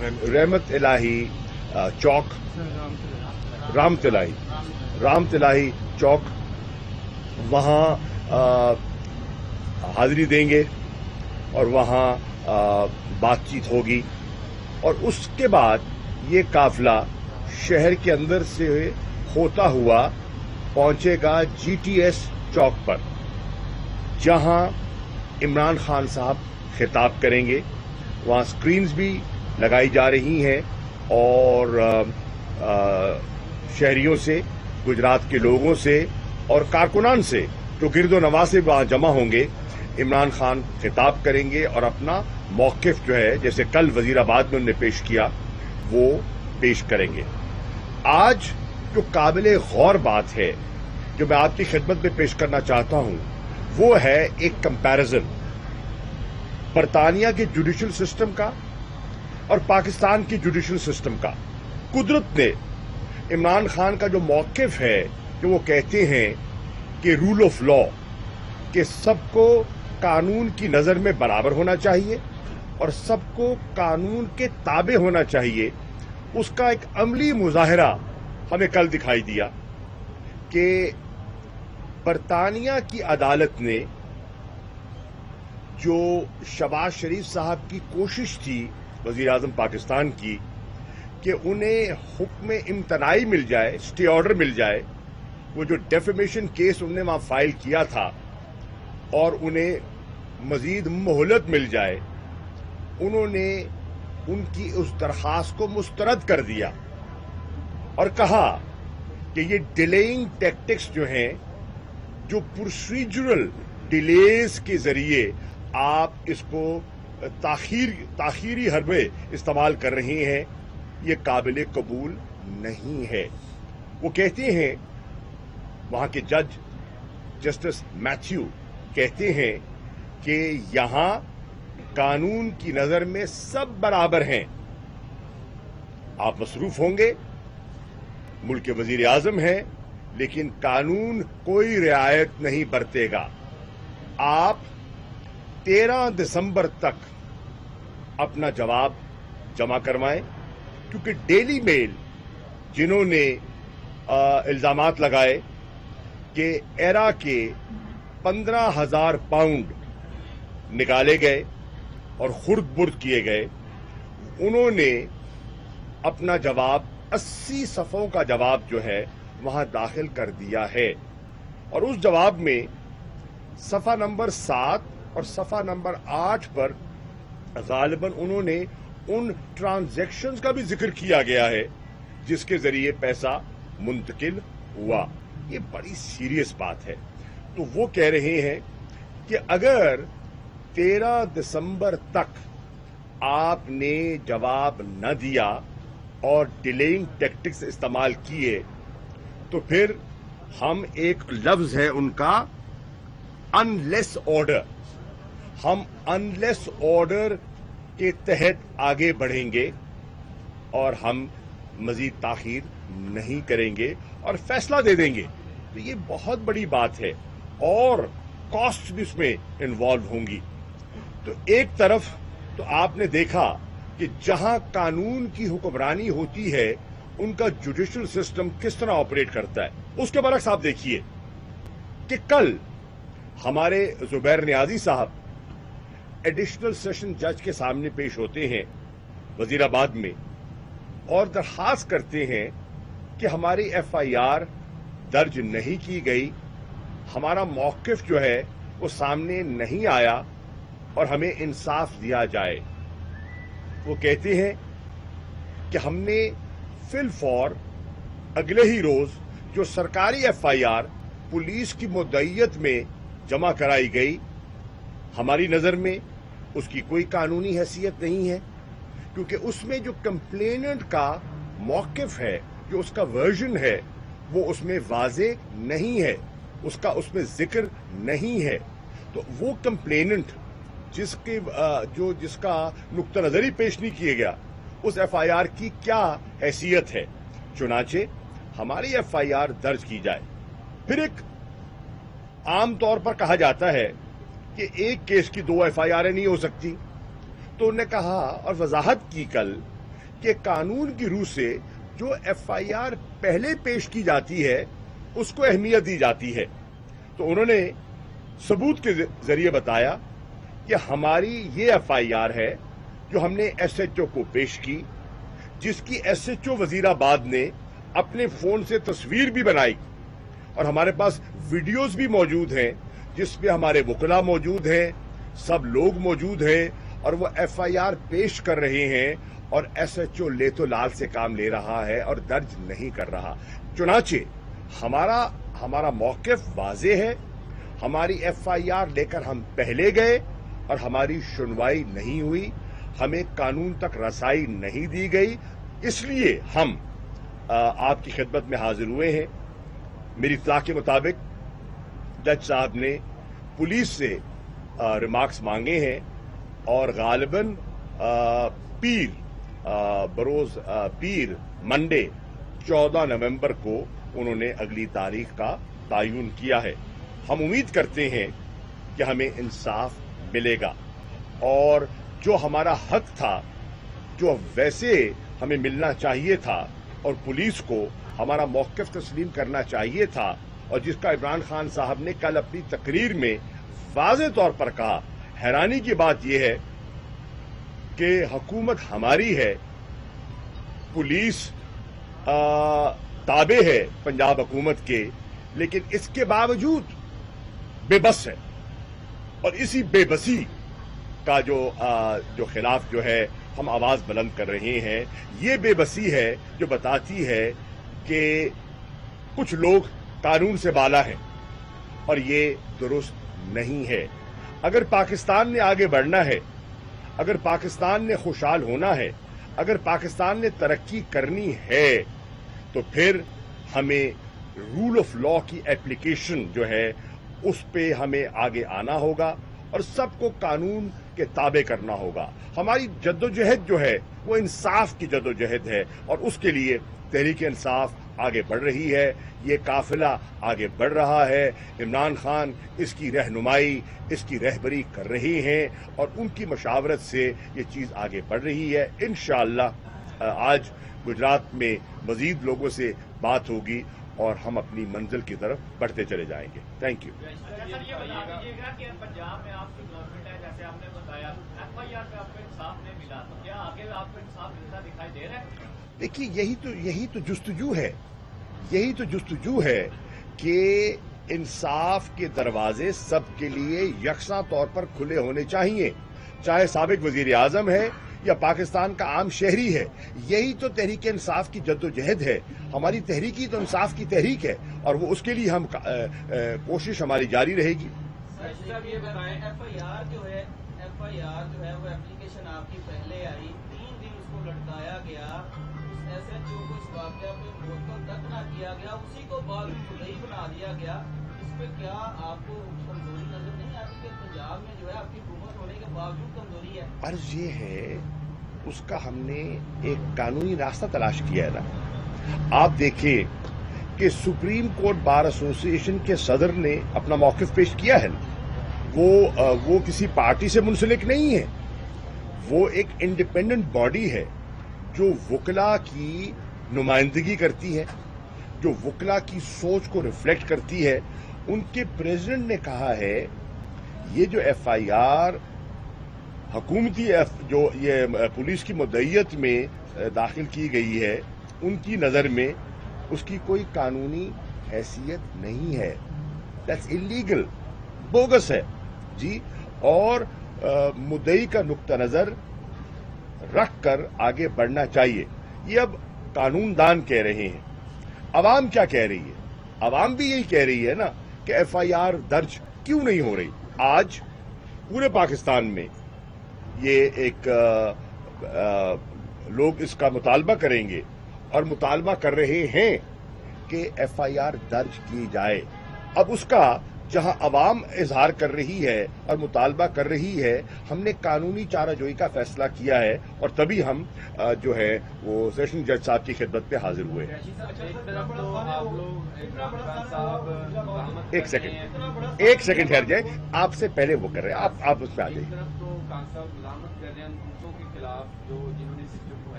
रहमत इलाही चौक, राम तिलाही चौक, वहाँ हाजिरी देंगे और वहाँ बातचीत होगी और उसके बाद ये काफिला शहर के अंदर से होता हुआ पहुंचेगा जीटीएस चौक पर, जहां इमरान खान साहब खिताब करेंगे। वहां स्क्रीन्स भी लगाई जा रही हैं और शहरियों से, गुजरात के लोगों से और कारकुनान से, जो गिरदो नवाज से वहां जमा होंगे, इमरान खान खिताब करेंगे और अपना मौकिफ जो है, जैसे कल वजीराबाद में उन्होंने पेश किया, वो पेश करेंगे। आज जो काबिले गौर बात है जो मैं आपकी खिदमत में पेश करना चाहता हूं, वो है एक कंपैरिजन बरतानिया के जुडिशल सिस्टम का और पाकिस्तान की जुडिशल सिस्टम का। कुदरत ने इमरान खान का जो मौकिफ है, जो वो कहते हैं कि रूल ऑफ लॉ, कि सबको कानून की नजर में बराबर होना चाहिए और सबको कानून के ताबे होना चाहिए, उसका एक अमली मुजाहरा हमें कल दिखाई दिया कि बरतानिया की अदालत ने जो शहबाज शरीफ साहब की कोशिश थी, वजीर आजम पाकिस्तान की, कि उन्हें हुक्म इम्तनाई मिल जाए, स्टे ऑर्डर मिल जाए, वो जो डेफेमेशन केस उन्होंने वहां फाइल किया था, और उन्हें मजीद मोहलत मिल जाए, उन्होंने उनकी उस दरखास्त को मुस्तरद कर दिया और कहा कि ये डिलेइंग टैक्टिक्स जो हैं, जो प्रोसीजरल डिलेज के जरिए आप इसको ताखीरी हरबे इस्तेमाल कर रहे हैं, ये काबिल कबूल नहीं है। वो कहते हैं, वहां के जज जस्टिस मैथ्यू कहते हैं कि यहां कानून की नजर में सब बराबर हैं। आप मसरूफ होंगे, मुल्क के वजीर आजम हैं, लेकिन कानून कोई रियायत नहीं बरतेगा। आप 13 दिसंबर तक अपना जवाब जमा करवाएं, क्योंकि डेली मेल जिन्होंने इल्जामात लगाए कि एरा के 15,000 पाउंड निकाले गए और खुर्द बुर्द किए गए, उन्होंने अपना जवाब 80 सफ़ों का जवाब जो है वहां दाखिल कर दिया है। और उस जवाब में सफ़ा नंबर 7 और सफ़ा नंबर 8 पर गालिबन उन्होंने उन ट्रांजैक्शंस का भी जिक्र किया गया है जिसके जरिए पैसा मुंतकिल हुआ। ये बड़ी सीरियस बात है। तो वो कह रहे हैं कि अगर 13 दिसंबर तक आपने जवाब न दिया और डिलेइंग टैक्टिक्स इस्तेमाल किए, तो फिर हम, एक लफ्ज है उनका, अनलेस ऑर्डर, हम अनलेस ऑर्डर के तहत आगे बढ़ेंगे और हम मजीद ताखीर नहीं करेंगे और फैसला दे देंगे। तो ये बहुत बड़ी बात है और कॉस्ट भी इसमें इन्वॉल्व होंगी। तो एक तरफ तो आपने देखा कि जहां कानून की हुक्मरानी होती है, उनका जुडिशल सिस्टम किस तरह ऑपरेट करता है। उसके बरक्स आप देखिए कि कल हमारे जुबैर नियाजी साहब एडिशनल सेशन जज के सामने पेश होते हैं वजीराबाद में और दरखास्त करते हैं कि हमारी एफआईआर दर्ज नहीं की गई, हमारा मौकिफ जो है वो सामने नहीं आया और हमें इंसाफ दिया जाए। वो कहते हैं कि हमने फिल फॉर अगले ही रोज जो सरकारी एफआईआर पुलिस की मुद्दईयत में जमा कराई गई, हमारी नजर में उसकी कोई कानूनी हैसियत नहीं है, क्योंकि उसमें जो कंप्लेनेंट का मौकिफ है, जो उसका वर्जन है, वो उसमें वाजे नहीं है, उसका उसमें जिक्र नहीं है। तो वो कंप्लेनेंट जिसका नुक्ता नजरी पेश नहीं किया गया, उस एफआईआर की क्या हैसियत है। चुनाचे हमारी एफआईआर दर्ज की जाए। फिर एक आम तौर पर कहा जाता है कि एक केस की 2 एफआईआर नहीं हो सकती। तो उन्होंने कहा और वजाहत की कल کہ قانون کی روح سے جو ایف آئی آر پہلے پیش کی جاتی ہے اس کو اہمیت دی جاتی ہے. تو انہوں نے ثبوت کے ذریعے بتایا کہ ہماری یہ ایف آئی آر ہے جو ہم نے ایس ایچ او کو پیش کی، جس کی ایس ایچ او وزیر آباد نے اپنے فون سے تصویر بھی بنائی، اور ہمارے پاس ویڈیوز بھی موجود ہیں جس پہ ہمارے وکلاء موجود ہیں، سب لوگ موجود ہیں، اور وہ ایف آئی آر پیش کر رہے ہیں، اور ایس ایچ او لے تو لال سے کام لے رہا ہے اور درج نہیں کر رہا. چنانچہ ہمارا موقف واضح ہے. ہماری ایف آئی آر لے کر ہم پہلے گئے اور ہماری سنوائی نہیں ہوئی، ہمیں قانون تک رسائی نہیں دی گئی، اس لیے ہم آپ کی خدمت میں حاضر ہوئے ہیں. میری اطلاع کے مطابق جج صاحب نے پولیس سے ریمارکس مانگے ہیں، اور غالباً بروز پیر منڈے 14 نومبر کو انہوں نے اگلی تاریخ کا تعین کیا ہے. ہم امید کرتے ہیں کہ ہمیں انصاف ملے گا، اور جو ہمارا حق تھا، جو ویسے ہمیں ملنا چاہیے تھا، اور پولیس کو ہمارا موقف تسلیم کرنا چاہیے تھا، اور جس کا عمران خان صاحب نے کل اپنی تقریر میں واضح طور پر کہا. حیرانی کی بات یہ ہے کہ حکومت ہماری ہے، پولیس تابع ہے پنجاب حکومت کے، لیکن اس کے باوجود بے بس ہے. اور اسی بے بسی کا جو خلاف جو ہے ہم آواز بلند کر رہے ہیں. یہ بے بسی ہے جو بتاتی ہے کہ کچھ لوگ قانون سے بالا ہیں، اور یہ درست نہیں ہے. اگر پاکستان نے آگے بڑھنا ہے، اگر پاکستان نے خوشحال ہونا ہے، اگر پاکستان نے ترقی کرنی ہے، تو پھر ہمیں رول آف لا کی اپلیکیشن جو ہے اس پہ ہمیں آگے آنا ہوگا، اور سب کو قانون کے تابع کرنا ہوگا. ہماری جدوجہد جو ہے وہ انصاف کی جدوجہد ہے، اور اس کے لیے تحریک انصاف آگے بڑھ رہی ہے. یہ قافلہ آگے بڑھ رہا ہے. عمران خان اس کی رہنمائی، اس کی رہبری کر رہے ہیں، اور ان کی مشاورت سے یہ چیز آگے بڑھ رہی ہے. انشاءاللہ آج گجرات میں مزید لوگوں سے بات ہوگی، اور ہم اپنی منزل کی طرف بڑھتے چلے جائیں گے. Thank you. پنجاب میں آپ کی گورنمنٹ ہے، جیسے آپ نے بتایا ایف آئی آر پہ آپ کو انصاف نہیں ملا، تو کیا آگے آپ کو انصاف ملتا دکھائی دے رہا ہے؟ دیکھیے، یہی تو جستجو ہے کہ انصاف کے دروازے سب کے لیے یکساں طور پر کھلے ہونے چاہیے، چاہے سابق وزیر اعظم ہے یا پاکستان کا عام شہری ہے. یہی تو تحریک انصاف کی جدوجہد ہے. ہماری تحریک ہی تو انصاف کی تحریک ہے، اور وہ اس کے لیے ہم کوشش ہماری جاری رہے گی. یہ بتائیں، ایف آئی آر جو ہے وہ اپلیکیشن آپ کی پہلے آئی، 3 دن اس کو لٹکایا گیا، اس ایس ایچ او کو اس واقعہ پہ معطل تک نہ کیا گیا، اسی کو بعد مدعی بنا دیا گیا. اس پہ کیا آپ کو کمزوری نظر نہیں آتی کہ پنجاب میں جو ہے آپ کی حکومت ہونے کے باوجود کمزوری ہے؟ عرض یہ ہے، اس کا ہم نے ایک قانونی راستہ تلاش کیا ہے نا. آپ دیکھیں کہ سپریم کورٹ بار ایسوسی ایشن کے صدر نے اپنا موقف پیش کیا ہے نا. وہ کسی پارٹی سے منسلک نہیں ہے، وہ ایک انڈیپینڈنٹ باڈی ہے جو وکلاء کی نمائندگی کرتی ہے، جو وکلاء کی سوچ کو ریفلیکٹ کرتی ہے. ان کے پریزیڈنٹ نے کہا ہے یہ جو ایف آئی آر حکومتی جو یہ پولیس کی مدعیت میں داخل کی گئی ہے، ان کی نظر میں اس کی کوئی قانونی حیثیت نہیں ہے. دیٹس انلیگل، بوگس ہے جی. اور مدعی کا نقطہ نظر رکھ کر آگے بڑھنا چاہیے. یہ اب قانون دان کہہ رہے ہیں. عوام کیا کہہ رہی ہے؟ عوام بھی یہی کہہ رہی ہے نا کہ ایف آئی آر درج کیوں نہیں ہو رہی. آج پورے پاکستان میں یہ ایک لوگ اس کا مطالبہ کریں گے، اور مطالبہ کر رہے ہیں کہ ایف آئی آر درج کی جائے. اب اس کا جہاں عوام اظہار کر رہی ہے اور مطالبہ کر رہی ہے، ہم نے قانونی چارہ جوئی کا فیصلہ کیا ہے، اور تبھی ہم جو ہے وہ سیشن جج صاحب کی خدمت پہ حاضر ہوئے. ایک سیکنڈ ٹھہر جائے، آپ سے پہلے وہ کر رہے ہیں، آپ اس پہ آ جائیے.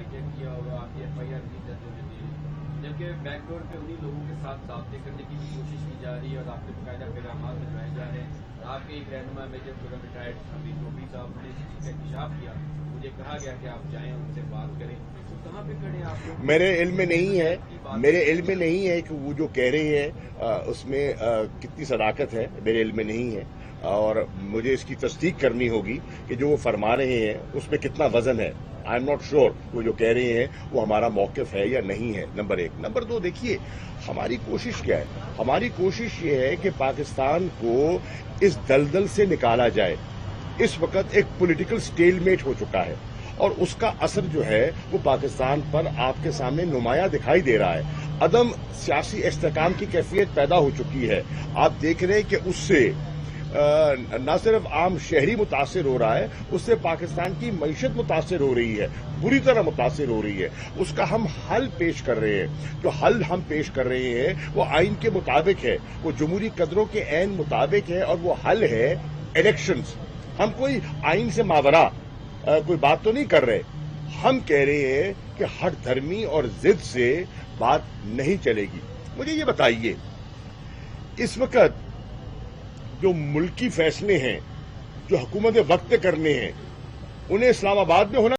हाईजैक किया होगा, आपकी FIR की दर्ज होनी चाहिए, जबकि बैकडोर पे उन्हीं लोगों के साथ ज़ाब्ते करने की भी कोशिश की जा रही है और आपके बाकायदा पैगाम भिजवाए जा रहे हैं। आपके एक रहनुमा मेजर खुर्रम रिटायर्ड अभी चौधरी साहब ने इस चीज़ का इंकशाफ किया, मुझे कहा गया कि आप जाएं उनसे बात करें, तो कहाँ पे खड़े हैं आप लोग? मेरे इल्म में नहीं है, मेरे इल्म में नहीं है कि वो जो कह रहे हैं उसमें कितनी सदाकत है, मेरे इल्म में नहीं है और मुझे इसकी तस्दीक करनी होगी कि जो वो फरमा रहे हैं उसमें कितना वजन है। आई एम नॉट श्योर वो जो कह रहे हैं वो हमारा मौक़िफ़ है या नहीं है, नंबर एक। नंबर दो, देखिए हमारी कोशिश क्या है, हमारी कोशिश ये है कि पाकिस्तान को इस दलदल से निकाला जाए। इस वक्त एक पॉलिटिकल स्टेलमेट हो चुका है और उसका असर जो है वो पाकिस्तान पर आपके सामने नुमाया दिखाई दे रहा है। अदम सियासी इस्तेहकाम की कैफियत पैदा हो चुकी है। आप देख रहे हैं कि उससे न सिर्फ आम शहरी मुतासिर हो रहा है, उससे पाकिस्तान की मईशत मुतासिर हो रही है, बुरी तरह मुतासिर हो रही है। उसका हम हल पेश कर रहे हैं। जो हल हम पेश कर रहे हैं वो आइन के मुताबिक है, वो जमहूरी कदरों के ऐन मुताबिक है और वो हल है इलेक्शंस। हम कोई आइन से मावरा कोई बात तो नहीं कर रहे। हम कह रहे हैं कि हर धर्मी और जिद से बात नहीं चलेगी। मुझे ये बताइए, इस वक्त जो मुल्की फैसले हैं, जो हुकूमत वक्त करने हैं, उन्हें इस्लामाबाद में होना